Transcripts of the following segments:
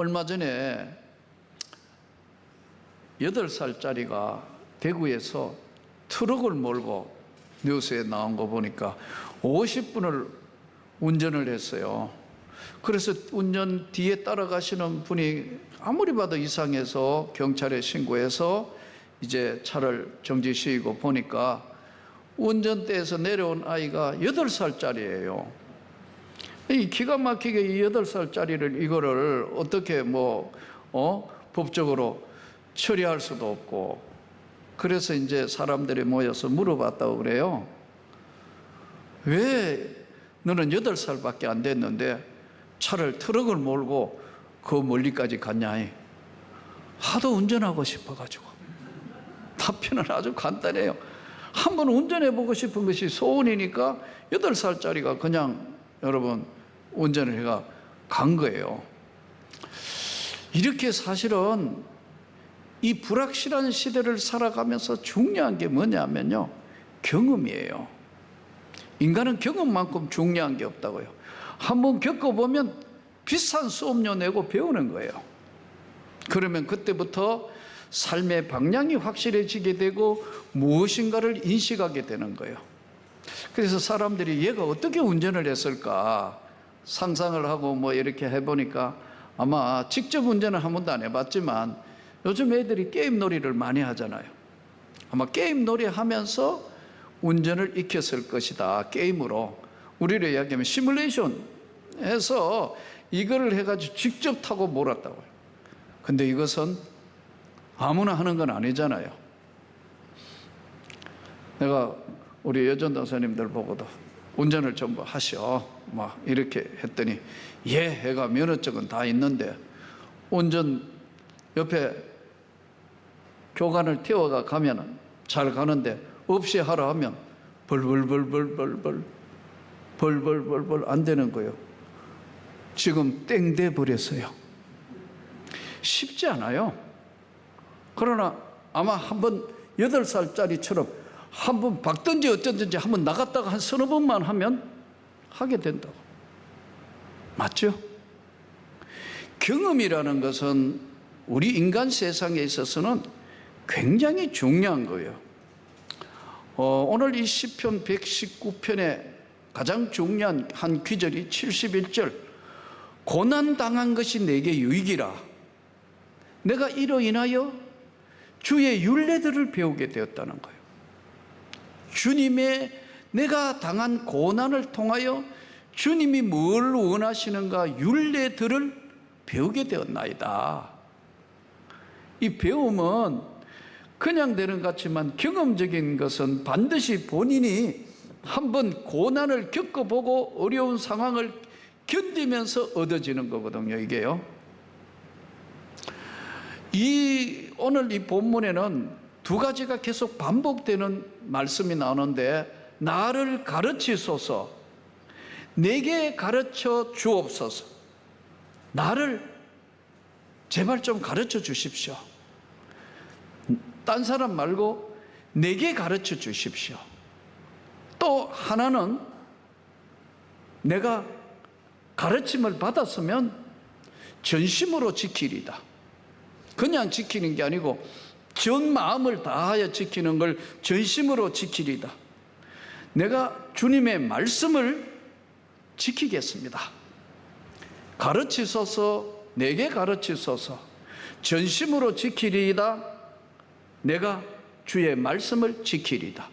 얼마 전에 8살짜리가 대구에서 트럭을 몰고 뉴스에 나온 거 보니까 50분을 운전을 했어요. 그래서 운전 뒤에 따라가시는 분이 아무리 봐도 이상해서 경찰에 신고해서 이제 차를 정지시키고 보니까 운전대에서 내려온 아이가 8살짜리예요. 이 기가 막히게 이 8살짜리를 이거를 어떻게 법적으로 처리할 수도 없고, 그래서 이제 사람들이 모여서 물어봤다고 그래요. 왜 너는 8살밖에 안 됐는데 트럭을 몰고 그 멀리까지 갔냐? 하도 운전하고 싶어가지고. 답변은 아주 간단해요. 한번 운전해보고 싶은 것이 소원이니까 8살짜리가 그냥 여러분 운전을 해가 간 거예요. 이렇게 사실은 이 불확실한 시대를 살아가면서 중요한 게 뭐냐면요, 경험이에요. 인간은 경험만큼 중요한 게 없다고요. 한번 겪어보면 비싼 수업료 내고 배우는 거예요. 그러면 그때부터 삶의 방향이 확실해지게 되고 무엇인가를 인식하게 되는 거예요. 그래서 사람들이 얘가 어떻게 운전을 했을까 상상을 하고 이렇게 해보니까, 아마 직접 운전을 한 번도 안 해봤지만 요즘 애들이 게임 놀이를 많이 하잖아요. 아마 게임 놀이 하면서 운전을 익혔을 것이다. 게임으로, 우리로 이야기하면 시뮬레이션 해서 이거를 해가지고 직접 타고 몰았다고요. 근데 이것은 아무나 하는 건 아니잖아요. 내가 우리 여전도사님들 보고도 운전을 전부 하셔 이렇게 했더니, 예, 해가 면허증은 다 있는데 운전 옆에 교관을 태워가 가면은 잘 가는데 없이 하라 하면 벌벌벌벌벌벌 안 되는 거예요. 지금 땡돼 버렸어요. 쉽지 않아요. 그러나 아마 한번 8살짜리처럼 한번 박든지 어쩐든지 한번 나갔다가 한 서너 번만 하면 하게 된다고. 맞죠? 경험이라는 것은 우리 인간 세상에 있어서는 굉장히 중요한 거예요. 오늘 이 시편 119편에 가장 중요한 한 귀절이 71절, 고난당한 것이 내게 유익이라. 내가 이로 인하여 주의 율례들을 배우게 되었다는 거예요. 주님의 내가 당한 고난을 통하여 주님이 뭘 원하시는가 율례들을 배우게 되었나이다. 이 배움은 그냥 되는 것 같지만 경험적인 것은 반드시 본인이 한번 고난을 겪어보고 어려운 상황을 견디면서 얻어지는 거거든요, 이게요. 오늘 이 본문에는 두 가지가 계속 반복되는 말씀이 나오는데, 나를 가르치소서, 내게 가르쳐 주옵소서. 나를 제발 좀 가르쳐 주십시오. 딴 사람 말고 내게 가르쳐 주십시오. 또 하나는 내가 가르침을 받았으면 전심으로 지키리다. 그냥 지키는 게 아니고 전 마음을 다하여 지키는 걸 전심으로 지키리다. 내가 주님의 말씀을 지키겠습니다. 가르치소서, 내게 가르치소서, 전심으로 지키리이다. 내가 주의 말씀을 지키리다.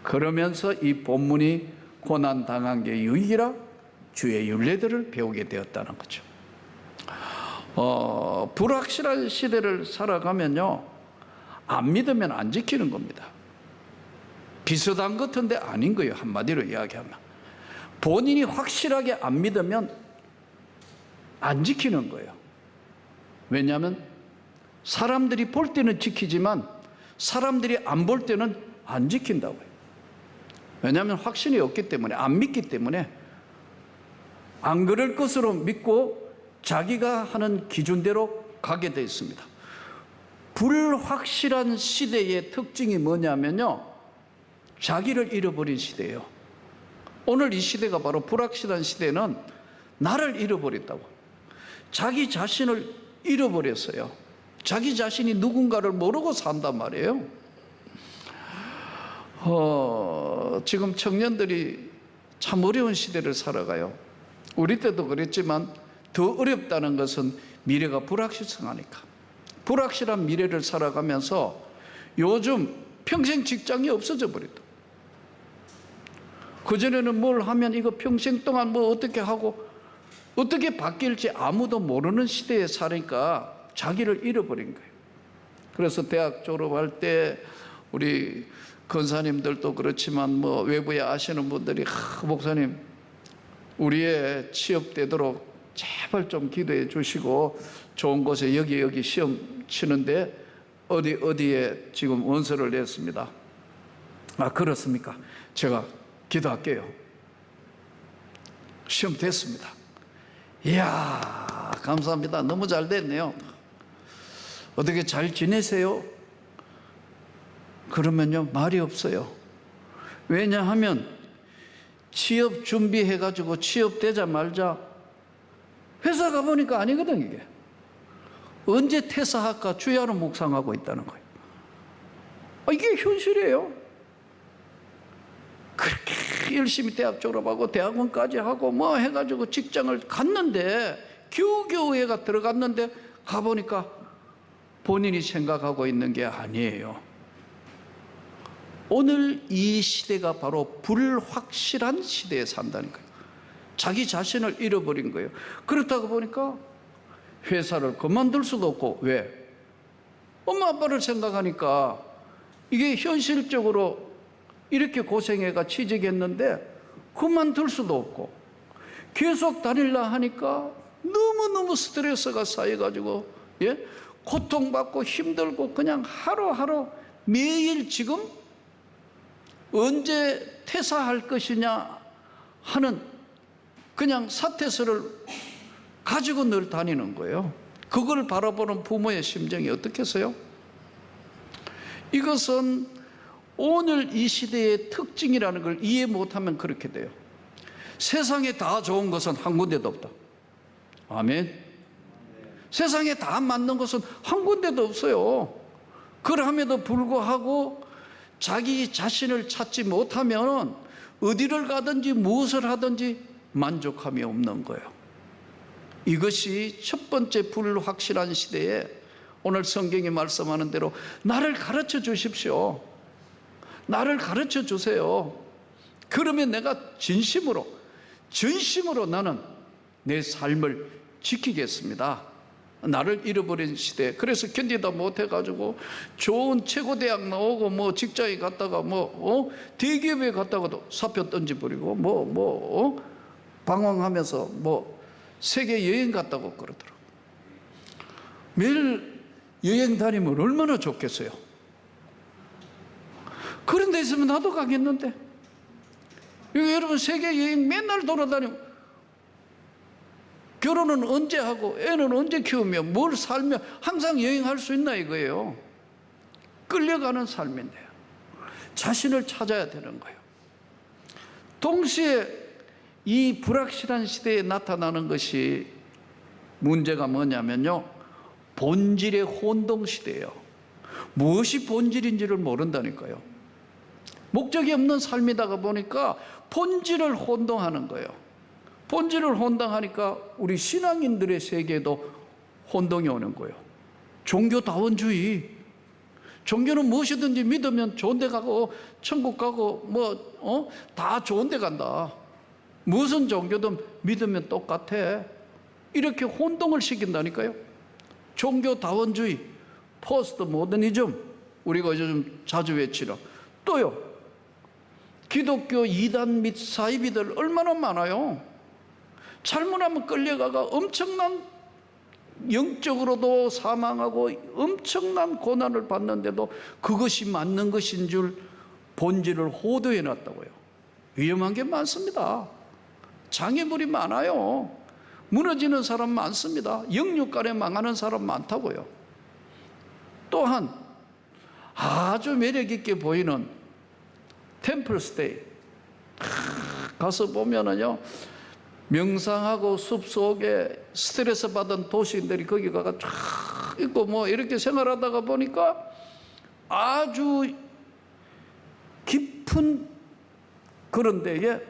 그러면서 이 본문이 고난당한 게 유익이라 주의 율례들을 배우게 되었다는 거죠. 불확실한 시대를 살아가면요, 안 믿으면 안 지키는 겁니다. 비슷한 것 같은데 아닌 거예요. 한마디로 이야기하면 본인이 확실하게 안 믿으면 안 지키는 거예요. 왜냐하면 사람들이 볼 때는 지키지만 사람들이 안 볼 때는 안 지킨다고요. 왜냐하면 확신이 없기 때문에, 안 믿기 때문에, 안 그럴 것으로 믿고 자기가 하는 기준대로 가게 되어 있습니다. 불확실한 시대의 특징이 뭐냐면요, 자기를 잃어버린 시대예요. 오늘 이 시대가 바로 불확실한 시대는 나를 잃어버렸다고. 자기 자신을 잃어버렸어요. 자기 자신이 누군가를 모르고 산단 말이에요. 지금 청년들이 참 어려운 시대를 살아가요. 우리 때도 그랬지만 더 어렵다는 것은 미래가 불확실성하니까. 불확실한 미래를 살아가면서 요즘 평생 직장이 없어져 버렸다. 그전에는 뭘 하면 이거 평생 동안 뭐 어떻게 하고 어떻게 바뀔지 아무도 모르는 시대에 사니까 자기를 잃어버린 거예요. 그래서 대학 졸업할 때 우리 권사님들도 그렇지만 뭐 외부에 아시는 분들이 목사님 우리의 취업되도록 제발 좀 기도해 주시고 좋은 곳에 여기 시험 치는데 어디에 지금 원서를 냈습니다. 아 그렇습니까? 제가 기도할게요. 시험 됐습니다. 이야 감사합니다. 너무 잘 됐네요. 어떻게 잘 지내세요? 그러면요 말이 없어요. 왜냐하면 취업 준비해가지고 취업되자마자 회사 가보니까 아니거든. 이게 언제 퇴사할까 주야로 묵상하고 있다는 거예요. 이게 현실이에요. 그렇게 열심히 대학 졸업하고 대학원까지 하고 뭐 해가지고 직장을 갔는데 겨우겨우 애가 들어갔는데 가보니까 본인이 생각하고 있는 게 아니에요. 오늘 이 시대가 바로 불확실한 시대에 산다는 거예요. 자기 자신을 잃어버린 거예요. 그렇다고 보니까 회사를 그만둘 수도 없고 왜? 엄마 아빠를 생각하니까 이게 현실적으로 이렇게 고생해가 취직했는데 그만둘 수도 없고 계속 다닐라 하니까 너무너무 스트레스가 쌓여가지고 고통받고 힘들고 그냥 하루하루 매일 지금 언제 퇴사할 것이냐 하는 그냥 사태서를 가지고 늘 다니는 거예요. 그걸 바라보는 부모의 심정이 어떻겠어요? 이것은 오늘 이 시대의 특징이라는 걸 이해 못하면 그렇게 돼요. 세상에 다 좋은 것은 한 군데도 없다. 아멘. 세상에 다 맞는 것은 한 군데도 없어요. 그럼에도 불구하고 자기 자신을 찾지 못하면 어디를 가든지 무엇을 하든지 만족함이 없는 거예요. 이것이 첫 번째 불확실한 시대에 오늘 성경이 말씀하는 대로 나를 가르쳐 주십시오. 나를 가르쳐 주세요. 그러면 내가 진심으로 나는 내 삶을 지키겠습니다. 나를 잃어버린 시대. 그래서 견디다 못해가지고 좋은 최고대학 나오고 뭐 직장에 갔다가 대기업에 갔다가도 사표 던져버리고 방황하면서 세계 여행 갔다고 그러더라고요. 매일 여행 다니면 얼마나 좋겠어요. 그런 데 있으면 나도 가겠는데. 여러분 세계 여행 맨날 돌아다니면 결혼은 언제 하고 애는 언제 키우며 뭘 살며 항상 여행할 수 있나 이거예요. 끌려가는 삶인데요. 자신을 찾아야 되는 거예요. 동시에 이 불확실한 시대에 나타나는 것이 문제가 뭐냐면요. 본질의 혼동 시대예요. 무엇이 본질인지를 모른다니까요. 목적이 없는 삶이다가 보니까 본질을 혼동하는 거예요. 본질을 혼동하니까 우리 신앙인들의 세계에도 혼동이 오는 거예요. 종교다원주의. 종교는 무엇이든지 믿으면 좋은 데 가고 천국 가고 다 좋은 데 간다. 무슨 종교든 믿으면 똑같아. 이렇게 혼동을 시킨다니까요. 종교다원주의, 포스트 모더니즘, 우리가 요즘 자주 외치는. 또요, 기독교 이단 및 사이비들 얼마나 많아요. 잘못하면 끌려가가 엄청난 영적으로도 사망하고 엄청난 고난을 받는데도 그것이 맞는 것인 줄 본질을 호도해 놨다고요. 위험한 게 많습니다. 장애물이 많아요. 무너지는 사람 많습니다. 영육간에 망하는 사람 많다고요. 또한 아주 매력 있게 보이는 템플 스테이 가서 보면은요 명상하고 숲속에 스트레스 받은 도시인들이 거기 가가 쫙 있고 뭐 이렇게 생활하다가 보니까 아주 깊은 그런 데에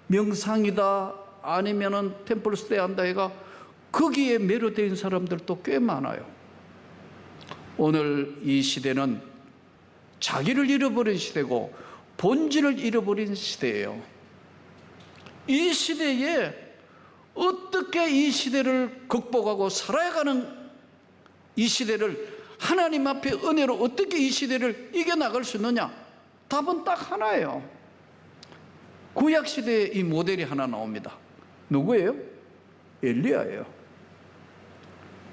명상이다 아니면은 템플 스테이 한다 해가 거기에 매료된 사람들도 꽤 많아요. 오늘 이 시대는 자기를 잃어버린 시대고 본질을 잃어버린 시대예요. 이 시대에 어떻게 이 시대를 극복하고 살아가는 이 시대를 하나님 앞에 은혜로 어떻게 이 시대를 이겨나갈 수 있느냐? 답은 딱 하나예요. 구약 시대에 이 모델이 하나 나옵니다. 누구예요? 엘리야예요.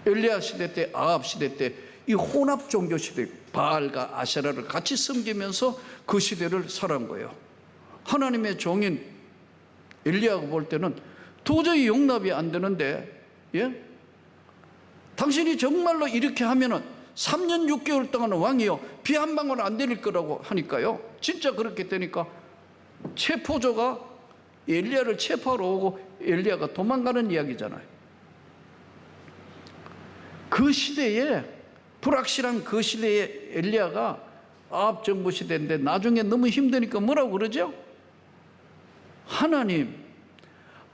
엘리야 시대 때, 아합 시대 때 이 혼합 종교 시대, 바알과 아세라를 같이 섬기면서 그 시대를 살아온 거예요. 하나님의 종인 엘리야가 볼 때는 도저히 용납이 안 되는데, 예? 당신이 정말로 이렇게 하면은 3년 6개월 동안 왕이요 비 한 방울 안 내릴 거라고 하니까요. 진짜 그렇게 되니까 체포조가 엘리야를 체포하러 오고 엘리야가 도망가는 이야기잖아요. 그 시대에, 불확실한 그 시대에 엘리야가 아합 정부 시대인데 나중에 너무 힘드니까 뭐라고 그러죠? 하나님,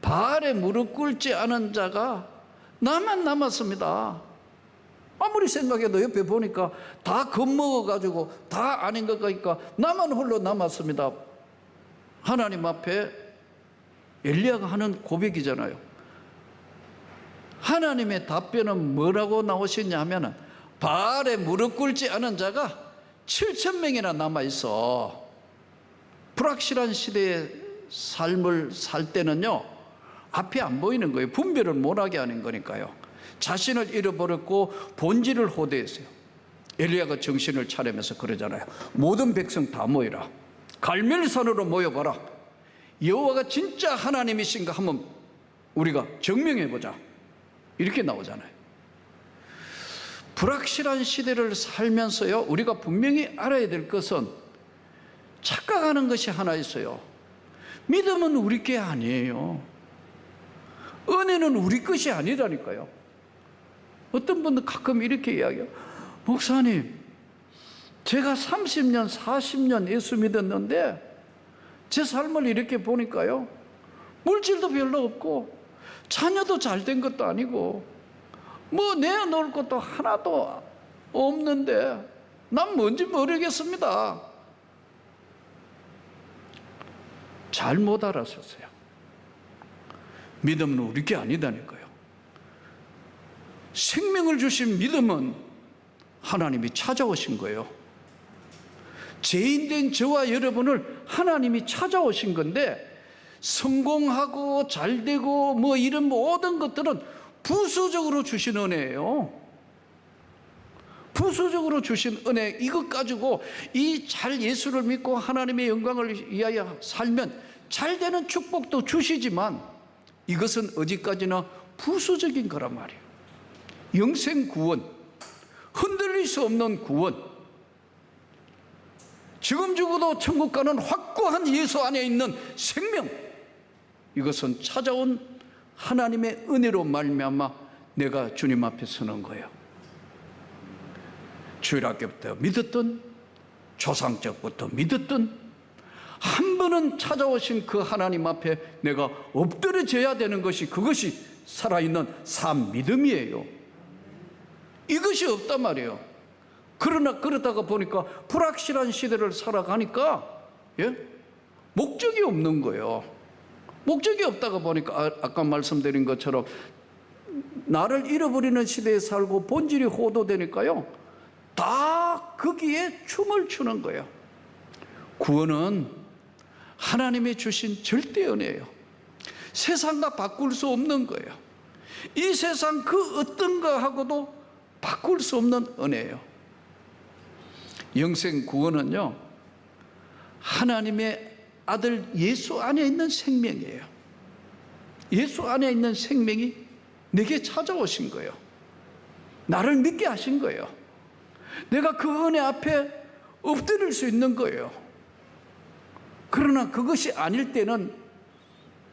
바알에 무릎 꿇지 않은 자가 나만 남았습니다. 아무리 생각해도 옆에 보니까 다 겁먹어가지고 다 아닌 것 같으니까 나만 홀로 남았습니다. 하나님 앞에 엘리야가 하는 고백이잖아요. 하나님의 답변은 뭐라고 나오셨냐 하면은 바알에 무릎 꿇지 않은 자가 7,000명이나 남아있어. 불확실한 시대의 삶을 살 때는요 앞이 안 보이는 거예요. 분별을 못하게 하는 거니까요. 자신을 잃어버렸고 본질을 호되했어요. 엘리야가 정신을 차리면서 그러잖아요. 모든 백성 다 모이라. 갈멜산으로 모여봐라. 여호와가 진짜 하나님이신가 한번 우리가 증명해보자. 이렇게 나오잖아요. 불확실한 시대를 살면서요 우리가 분명히 알아야 될 것은 착각하는 것이 하나 있어요. 믿음은 우리 게 아니에요. 은혜는 우리 것이 아니라니까요. 어떤 분들 가끔 이렇게 이야기해요. 목사님, 제가 30년 40년 예수 믿었는데 제 삶을 이렇게 보니까요 물질도 별로 없고 자녀도 잘 된 것도 아니고 뭐 내놓을 것도 하나도 없는데 난 뭔지 모르겠습니다. 잘못 알았었어요. 믿음은 우리 게 아니다니까요. 생명을 주신 믿음은 하나님이 찾아오신 거예요. 죄인된 저와 여러분을 하나님이 찾아오신 건데 성공하고 잘되고 뭐 이런 모든 것들은 부수적으로 주신 은혜예요. 부수적으로 주신 은혜, 이것 가지고 이 잘 예수를 믿고 하나님의 영광을 위하여 살면 잘 되는 축복도 주시지만 이것은 어디까지나 부수적인 거란 말이에요. 영생 구원, 흔들릴 수 없는 구원, 지금 죽어도 천국 가는 확고한 예수 안에 있는 생명, 이것은 찾아온 하나님의 은혜로 말미암아 내가 주님 앞에 서는 거예요. 주일학교부터 믿었던, 조상적부터 믿었던, 한 번은 찾아오신 그 하나님 앞에 내가 엎드려져야 되는 것이, 그것이 살아있는 삶 믿음이에요. 이것이 없단 말이에요. 그러나 그러다가 보니까 불확실한 시대를 살아가니까 목적이 없는 거예요. 목적이 없다가 보니까 아까 말씀드린 것처럼 나를 잃어버리는 시대에 살고 본질이 호도되니까요 다 거기에 춤을 추는 거예요. 구원은 하나님이 주신 절대 은혜예요. 세상과 바꿀 수 없는 거예요. 이 세상 그 어떤 거하고도 바꿀 수 없는 은혜예요. 영생 구원은요 하나님의 아들 예수 안에 있는 생명이에요. 예수 안에 있는 생명이 내게 찾아오신 거예요. 나를 믿게 하신 거예요. 내가 그 은혜 앞에 엎드릴 수 있는 거예요. 그러나 그것이 아닐 때는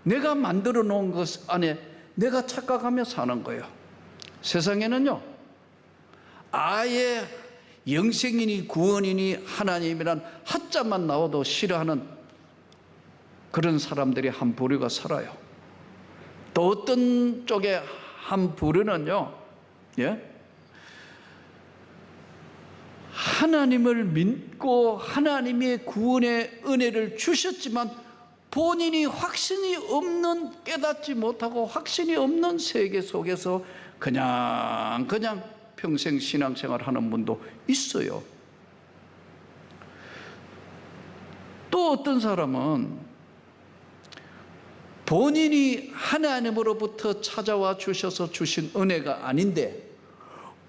내가 만들어 놓은 것 안에 내가 착각하며 사는 거예요. 세상에는요, 아예 영생이니 구원이니 하나님이란 한자만 나와도 싫어하는 그런 사람들이 한 부류가 살아요. 또 어떤 쪽에 한 부류는요, 하나님을 믿고 하나님의 구원의 은혜를 주셨지만 본인이 확신이 없는, 깨닫지 못하고 확신이 없는 세계 속에서 그냥 평생 신앙생활 하는 분도 있어요. 또 어떤 사람은 본인이 하나님으로부터 찾아와 주셔서 주신 은혜가 아닌데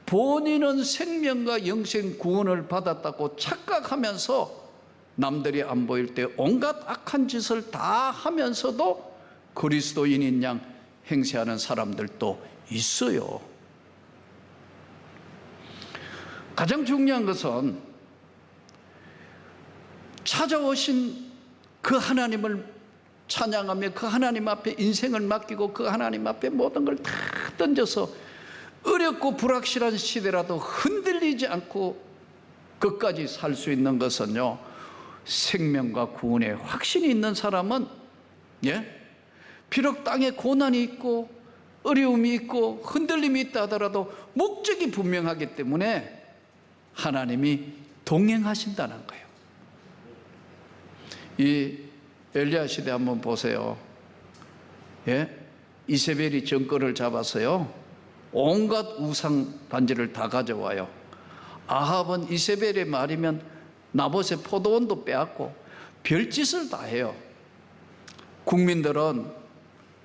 본인은 생명과 영생 구원을 받았다고 착각하면서 남들이 안 보일 때 온갖 악한 짓을 다 하면서도 그리스도인인 양 행세하는 사람들도 있어요. 가장 중요한 것은 찾아오신 그 하나님을 찬양하며 그 하나님 앞에 인생을 맡기고 그 하나님 앞에 모든 걸 다 던져서 어렵고 불확실한 시대라도 흔들리지 않고 끝까지 살 수 있는 것은요, 생명과 구원에 확신이 있는 사람은 비록 땅에 고난이 있고 어려움이 있고 흔들림이 있다 하더라도 목적이 분명하기 때문에 하나님이 동행하신다는 거예요. 이 엘리야 시대 한번 보세요. 이세벨이 정권을 잡았어요. 온갖 우상 반지를 다 가져와요. 아합은 이세벨의 말이면 나봇의 포도원도 빼앗고 별짓을 다 해요. 국민들은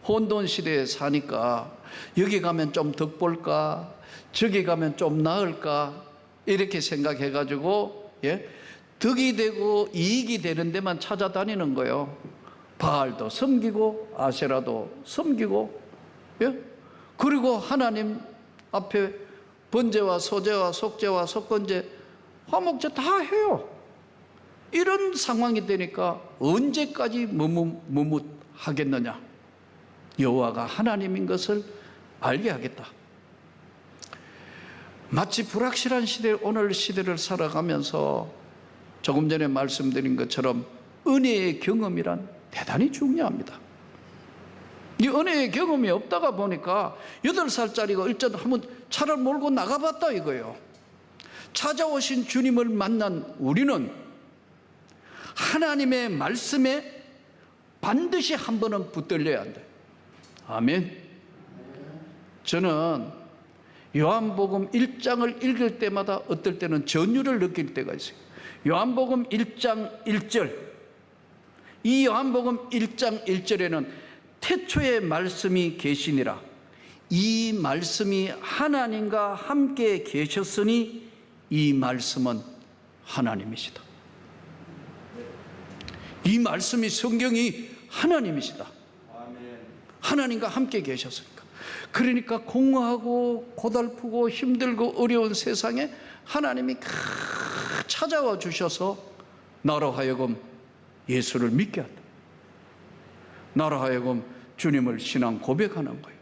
혼돈 시대에 사니까 여기 가면 좀 덕볼까, 저기 가면 좀 나을까 이렇게 생각해가지고 덕이 되고 이익이 되는 데만 찾아다니는 거예요. 바알도 섬기고 아세라도 섬기고 그리고 하나님 앞에 번제와 소제와 속제와 속건제 화목제 다 해요. 이런 상황이 되니까 언제까지 머뭇하겠느냐. 여호와가 하나님인 것을 알게 하겠다. 마치 불확실한 시대, 오늘 시대를 살아가면서 조금 전에 말씀드린 것처럼 은혜의 경험이란 대단히 중요합니다. 이 은혜의 경험이 없다가 보니까 8살짜리가 일단 한번 차를 몰고 나가봤다 이거예요. 찾아오신 주님을 만난 우리는 하나님의 말씀에 반드시 한 번은 붙들려야 한다. 아멘. 저는 요한복음 1장을 읽을 때마다 어떨 때는 전율을 느낄 때가 있어요. 요한복음 1장 1절, 이 요한복음 1장 1절에는 태초에 말씀이 계시니라, 이 말씀이 하나님과 함께 계셨으니 이 말씀은 하나님이시다. 이 말씀이, 성경이 하나님이시다. 하나님과 함께 계셨으니까. 그러니까 공허하고 고달프고 힘들고 어려운 세상에 하나님이 찾아와 주셔서 나로 하여금 예수를 믿게 한다. 나로 하여금 주님을 신앙 고백하는 거예요.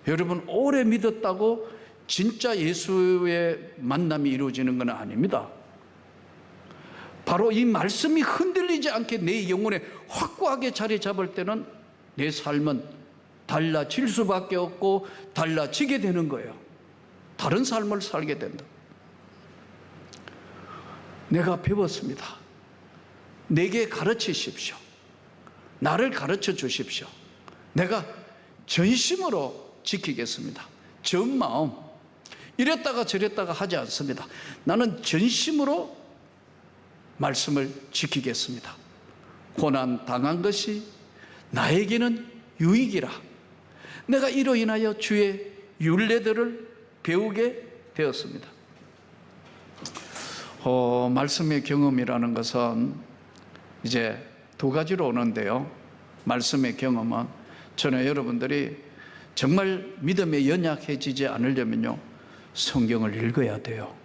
여러분, 오래 믿었다고 진짜 예수의 만남이 이루어지는 건 아닙니다. 바로 이 말씀이 흔들리지 않게 내 영혼에 확고하게 자리 잡을 때는 내 삶은 달라질 수밖에 없고 달라지게 되는 거예요. 다른 삶을 살게 된다. 내가 배웠습니다. 내게 가르치십시오. 나를 가르쳐 주십시오. 내가 전심으로 지키겠습니다. 전 마음, 이랬다가 저랬다가 하지 않습니다. 나는 전심으로 말씀을 지키겠습니다. 고난 당한 것이 나에게는 유익이라. 내가 이로 인하여 주의 율례들을 배우게 되었습니다. 말씀의 경험이라는 것은 이제 두 가지로 오는데요. 말씀의 경험은 저는 여러분들이 정말 믿음에 연약해지지 않으려면요, 성경을 읽어야 돼요.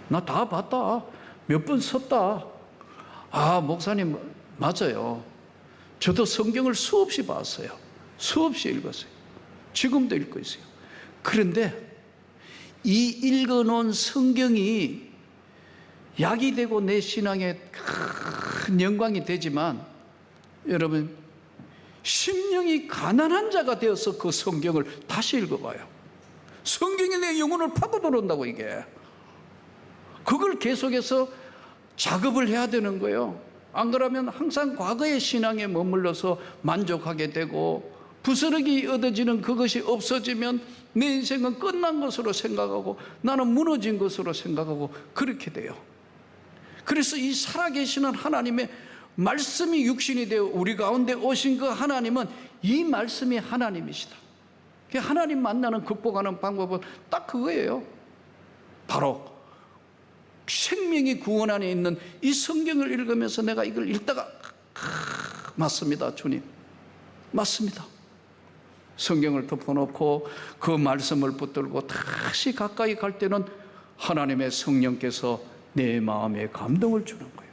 나 다 봤다. 몇 번 썼다. 아, 목사님 맞아요. 저도 성경을 수없이 봤어요. 수없이 읽었어요. 지금도 읽고 있어요. 그런데 이 읽어놓은 성경이 약이 되고 내 신앙에 큰 영광이 되지만, 여러분, 심령이 가난한 자가 되어서 그 성경을 다시 읽어봐요. 성경이 내 영혼을 파고들어온다고. 이게 그걸 계속해서 작업을 해야 되는 거예요. 안 그러면 항상 과거의 신앙에 머물러서 만족하게 되고, 부스러기 얻어지는 그것이 없어지면 내 인생은 끝난 것으로 생각하고 나는 무너진 것으로 생각하고 그렇게 돼요. 그래서 이 살아계시는 하나님의 말씀이 육신이 되어 우리 가운데 오신 그 하나님은 이 말씀이 하나님이시다. 하나님 만나는 극복하는 방법은 딱 그거예요. 바로 생명이 구원 안에 있는 이 성경을 읽으면서 내가 이걸 읽다가 맞습니다, 주님, 맞습니다. 성경을 덮어놓고 그 말씀을 붙들고 다시 가까이 갈 때는 하나님의 성령께서 내 마음에 감동을 주는 거예요.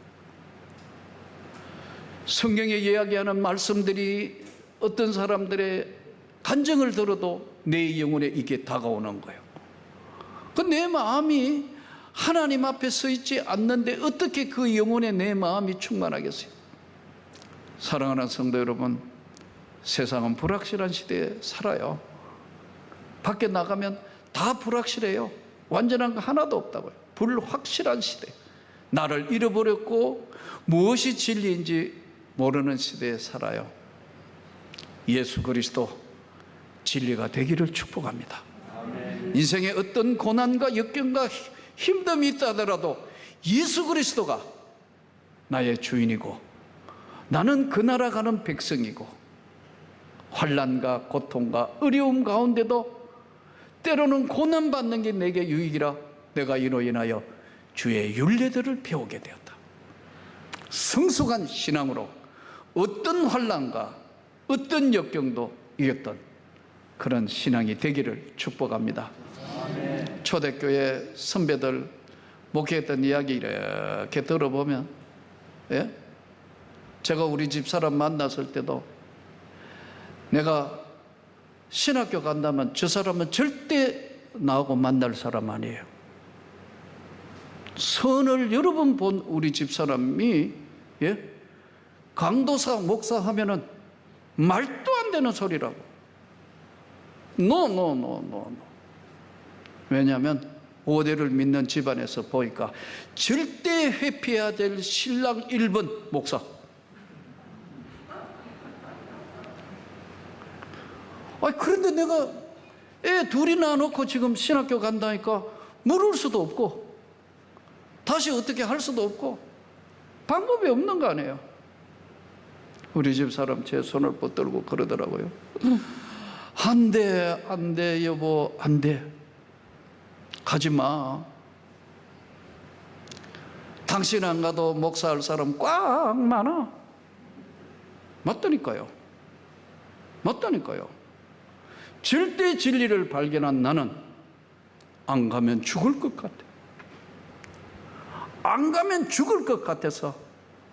성경에 이야기하는 말씀들이 어떤 사람들의 간증을 들어도 내 영혼에 이게 다가오는 거예요. 그 내 마음이 하나님 앞에 서 있지 않는데 어떻게 그 영혼에 내 마음이 충만하겠어요? 사랑하는 성도 여러분, 세상은 불확실한 시대에 살아요. 밖에 나가면 다 불확실해요. 완전한 거 하나도 없다고요. 불확실한 시대. 나를 잃어버렸고 무엇이 진리인지 모르는 시대에 살아요. 예수 그리스도 진리가 되기를 축복합니다. 아멘. 인생에 어떤 고난과 역경과 힘듦이 있다 하더라도 예수 그리스도가 나의 주인이고 나는 그 나라 가는 백성이고, 환난과 고통과 어려움 가운데도 때로는 고난받는 게 내게 유익이라 내가 이로 인하여 주의 율례들을 배우게 되었다. 성숙한 신앙으로 어떤 환난과 어떤 역경도 이겼던 그런 신앙이 되기를 축복합니다. 아멘. 초대교회 선배들 목회했던 이야기 이렇게 들어보면, 예? 제가 우리 집 사람 만났을 때도 내가 신학교 간다면 저 사람은 절대 나하고 만날 사람 아니에요. 선을 여러 번 본 우리 집 사람이, 예? 강도사 목사 하면은 말도 안 되는 소리라고. 노. 왜냐하면 5대를 믿는 집안에서 보니까 절대 회피해야 될 신랑 1번 목사. 그런데 내가 애 둘이나 놓고 지금 신학교 간다니까 물을 수도 없고 다시 어떻게 할 수도 없고 방법이 없는 거 아니에요. 우리 집 사람 제 손을 붙들고 그러더라고요. 안 돼 여보, 안 돼. 가지 마. 당신 안 가도 목사할 사람 꽉 많아. 맞다니까요. 절대 진리를 발견한 나는 안 가면 죽을 것 같아. 안 가면 죽을 것 같아서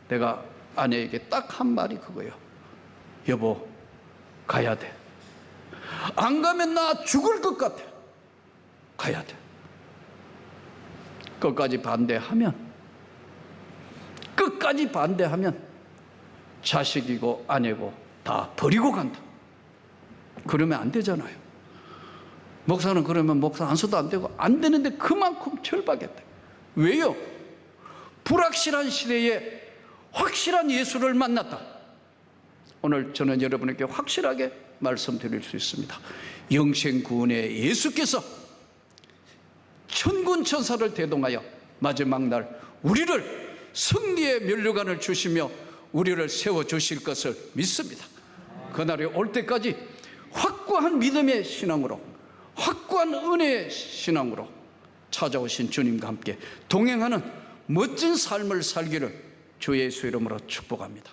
내가 아내에게 딱 한 말이 그거예요. 여보, 가야 돼. 안 가면 나 죽을 것 같아. 가야 돼. 끝까지 반대하면 자식이고 아내고 다 버리고 간다. 그러면 안 되잖아요. 목사는 그러면 목사 안 써도 안 되고, 안 되는데 그만큼 절박했다. 왜요? 불확실한 시대에 확실한 예수를 만났다. 오늘 저는 여러분에게 확실하게 말씀드릴 수 있습니다. 영생구원의 예수께서 천군 천사를 대동하여 마지막 날 우리를 승리의 면류관을 주시며 우리를 세워주실 것을 믿습니다. 그날이 올 때까지 확고한 믿음의 신앙으로, 확고한 은혜의 신앙으로 찾아오신 주님과 함께 동행하는 멋진 삶을 살기를 주 예수 이름으로 축복합니다.